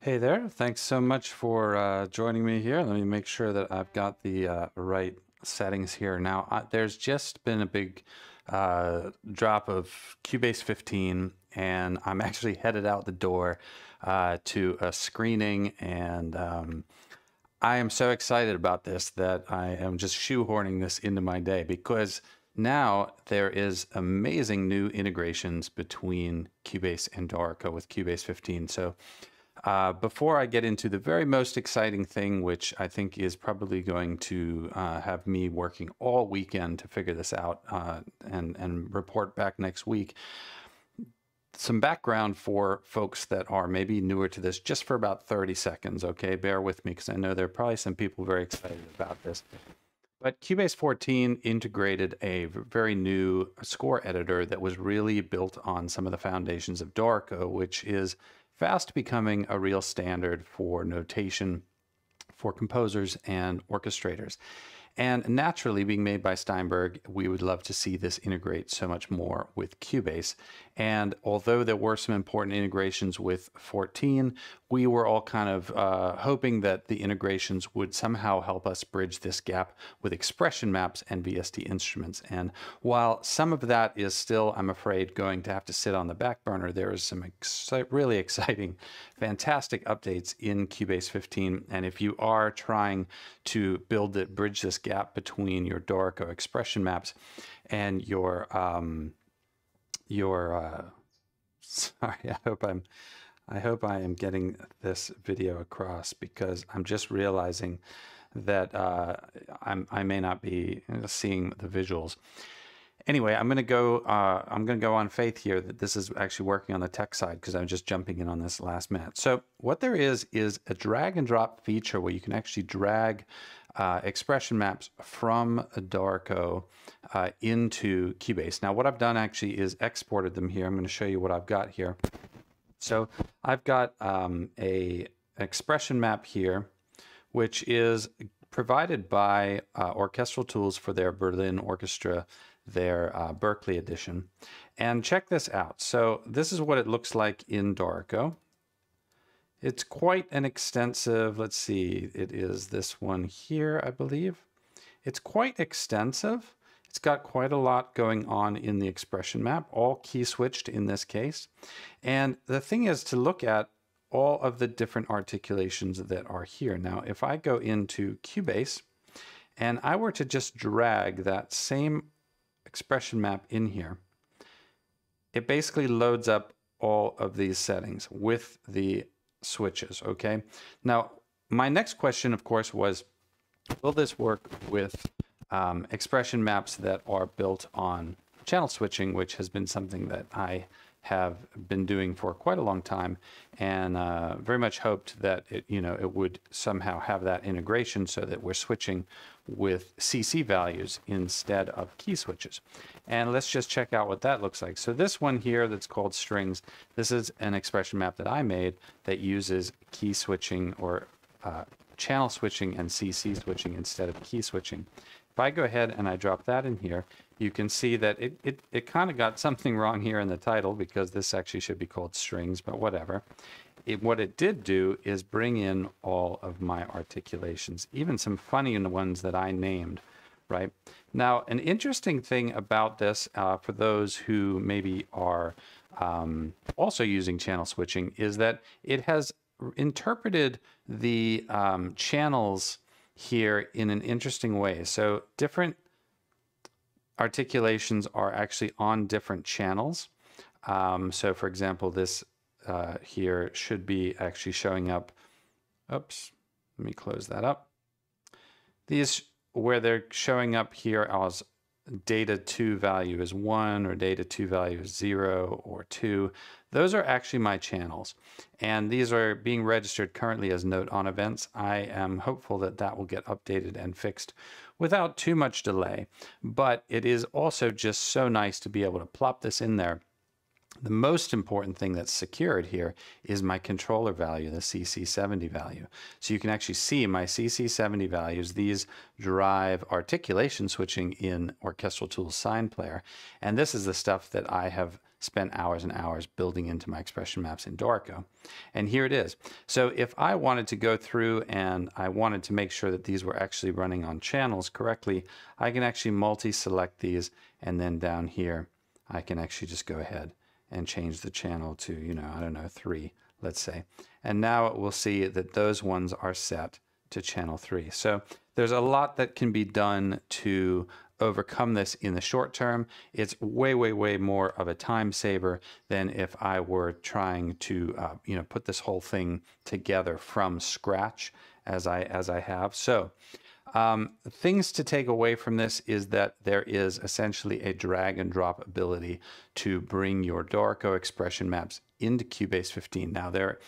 Hey there, thanks so much for joining me here. Let me make sure that I've got the right settings here. Now, there's just been a big drop of Cubase 15, and I'm actually headed out the door to a screening, and I am so excited about this that I am just shoehorning this into my day because now there is amazing new integrations between Cubase and Dorico with Cubase 15. So before I get into the very most exciting thing, which I think is probably going to have me working all weekend to figure this out and report back next week, some background for folks that are maybe newer to this, just for about 30 seconds, okay? Bear with me because I know there are probably some people very excited about this. But Cubase 14 integrated a very new score editor that was really built on some of the foundations of Dorico, which is fast becoming a real standard for notation for composers and orchestrators. And naturally, being made by Steinberg, we would love to see this integrate so much more with Cubase. And although there were some important integrations with 14, we were all kind of hoping that the integrations would somehow help us bridge this gap with expression maps and VST instruments. And while some of that is still, I'm afraid, going to have to sit on the back burner, there is some really exciting, fantastic updates in Cubase 15. And if you are trying to bridge this gap between your Dorico expression maps and your sorry, I hope I am getting this video across, because I'm just realizing that I may not be seeing the visuals. Anyway, I'm going to go on faith here that this is actually working on the tech side, because I'm just jumping in on this last minute. So what there is a drag and drop feature where you can actually drag expression maps from Dorico into Cubase. Now, what I've done actually is exported them here. I'm going to show you what I've got here. So I've got a expression map here, which is provided by Orchestral Tools for their Berlin Orchestra, their Berkeley edition. And check this out. So this is what it looks like in Dorico. It's quite an extensive, let's see, it is this one here, I believe. It's quite extensive. It's got quite a lot going on in the expression map, all key switched in this case. And the thing is to look at all of the different articulations that are here. Now, if I go into Cubase and I were to just drag that same expression map in here, it basically loads up all of these settings with the switches, okay? Now, my next question, of course, was, will this work with expression maps that are built on channel switching, which has been something that I have been doing for quite a long time, and very much hoped that it would somehow have that integration so that we're switching with CC values instead of key switches. And let's just check out what that looks like. So this one here that's called strings, this is an expression map that I made that uses key switching or channel switching and CC switching instead of key switching. If I go ahead and I drop that in here, you can see that it kind of got something wrong here in the title, because this actually should be called strings, but whatever. What it did do is bring in all of my articulations, even some funny ones that I named, right? Now, an interesting thing about this, for those who maybe are also using channel switching, is that it has interpreted the channels here in an interesting way. So different articulations are actually on different channels. So for example, this here should be actually showing up. Oops, let me close that up. These, where they're showing up here as data 2 value is 1 or data 2 value is 0 or 2, those are actually my channels. And these are being registered currently as note on events. I am hopeful that that will get updated and fixed without too much delay. But it is also just so nice to be able to plop this in there. The most important thing that's secured here is my controller value, the CC70 value. So you can actually see my CC70 values. These drive articulation switching in Orchestral Tools Sign Player. And this is the stuff that I have spent hours and hours building into my expression maps in Dorico. And here it is. So if I wanted to go through and I wanted to make sure that these were actually running on channels correctly, I can actually multi-select these, and then down here I can actually just go ahead and change the channel to, you know, I don't know, 3, let's say. And now we'll see that those ones are set to channel 3. So there's a lot that can be done to overcome this in the short term. It's way, way, way more of a time saver than if I were trying to, you know, put this whole thing together from scratch as I have. So things to take away from this is that there is essentially a drag and drop ability to bring your Dorico expression maps into Cubase 15. Now there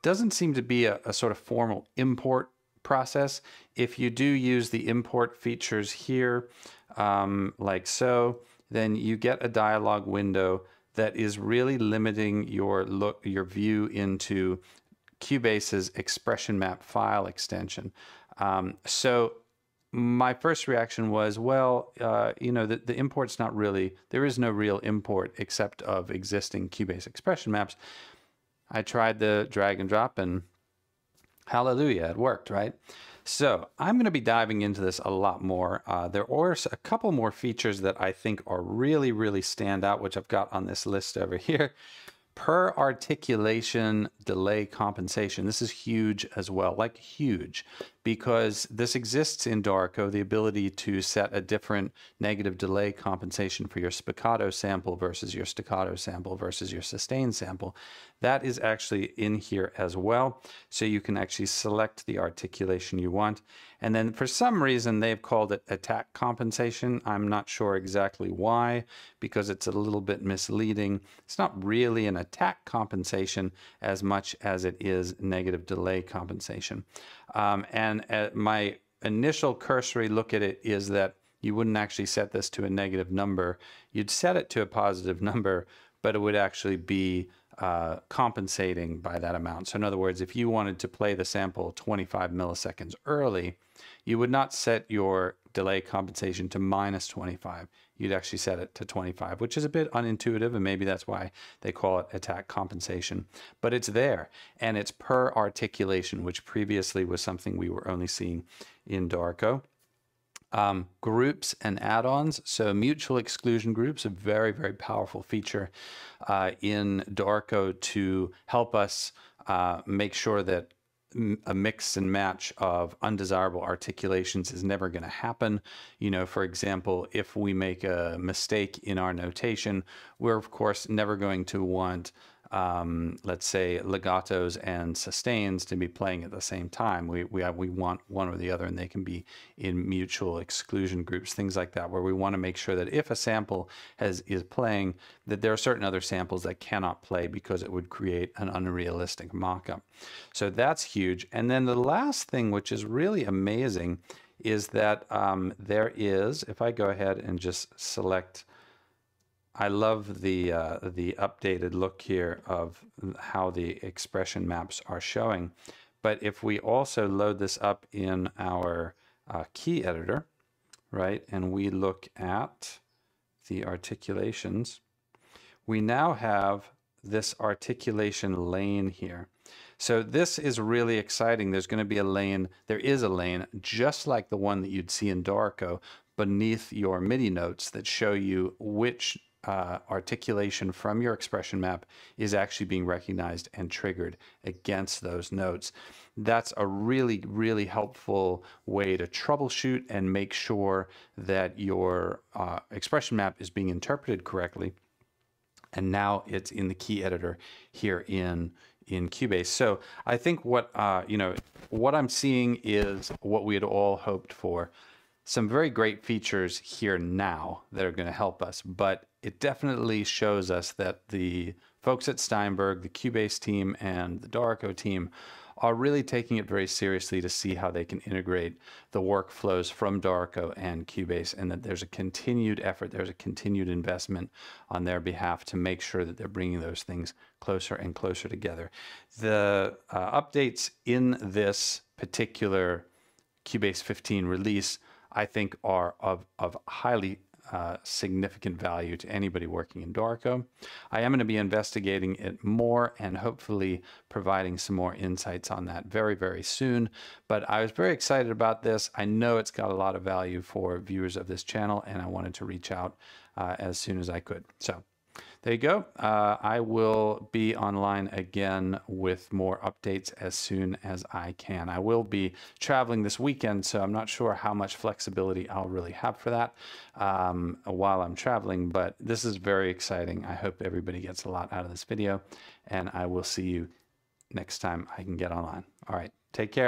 doesn't seem to be a sort of formal import process. If you do use the import features here, like so, then you get a dialog window that is really limiting your view into Cubase's expression map file extension. So my first reaction was, well, you know, the import's not really, there is no real import except of existing Cubase expression maps. I tried the drag and drop and hallelujah, it worked, right? So I'm going to be diving into this a lot more. There are a couple more features that I think are really, really stand out, which I've got on this list over here. Per-articulation delay compensation. This is huge as well, like huge, because this exists in Dorico, the ability to set a different negative delay compensation for your spiccato sample versus your staccato sample versus your sustain sample. That is actually in here as well. So you can actually select the articulation you want. And then for some reason, they've called it attack compensation. I'm not sure exactly why, because it's a little bit misleading. It's not really an attack compensation as much as it is negative delay compensation. And my initial cursory look at it is that you wouldn't actually set this to a negative number. You'd set it to a positive number, but it would actually be compensating by that amount. So in other words, if you wanted to play the sample 25 milliseconds early, you would not set your delay compensation to -25. You'd actually set it to 25, which is a bit unintuitive, and maybe that's why they call it attack compensation. But it's there, and it's per articulation, which previously was something we were only seeing in Dorico. Groups and add-ons. So mutual exclusion groups, a very, very powerful feature in Dorico to help us make sure that a mix and match of undesirable articulations is never going to happen. You know, for example, if we make a mistake in our notation, we're of course never going to want let's say legatos and sustains to be playing at the same time. We want one or the other, and they can be in mutual exclusion groups, things like that, where we want to make sure that if a sample is playing, that there are certain other samples that cannot play because it would create an unrealistic mock-up. So that's huge. And then the last thing, which is really amazing, is that there is, if I go ahead and just select, I love the updated look here of how the expression maps are showing. But if we also load this up in our key editor, right, and we look at the articulations, we now have this articulation lane here. So this is really exciting. There's going to be a lane, there is a lane, just like the one that you'd see in Dorico, beneath your MIDI notes that show you which articulation from your expression map is actually being recognized and triggered against those notes. That's a really, really helpful way to troubleshoot and make sure that your expression map is being interpreted correctly. And now it's in the key editor here in Cubase. So I think what you know, what I'm seeing is what we had all hoped for. Some very great features here now that are going to help us, but it definitely shows us that the folks at Steinberg, the Cubase team, and the Dorico team are really taking it very seriously to see how they can integrate the workflows from Dorico and Cubase, and that there's a continued effort, there's a continued investment on their behalf to make sure that they're bringing those things closer and closer together. The updates in this particular Cubase 15 release, I think, are of highly significant value to anybody working in Dorico. I am going to be investigating it more and hopefully providing some more insights on that very, very soon. But I was very excited about this. I know it's got a lot of value for viewers of this channel, and I wanted to reach out as soon as I could. So there you go. I will be online again with more updates as soon as I can. I will be traveling this weekend, so I'm not sure how much flexibility I'll really have for that while I'm traveling, but this is very exciting. I hope everybody gets a lot out of this video, and I will see you next time I can get online. All right, take care.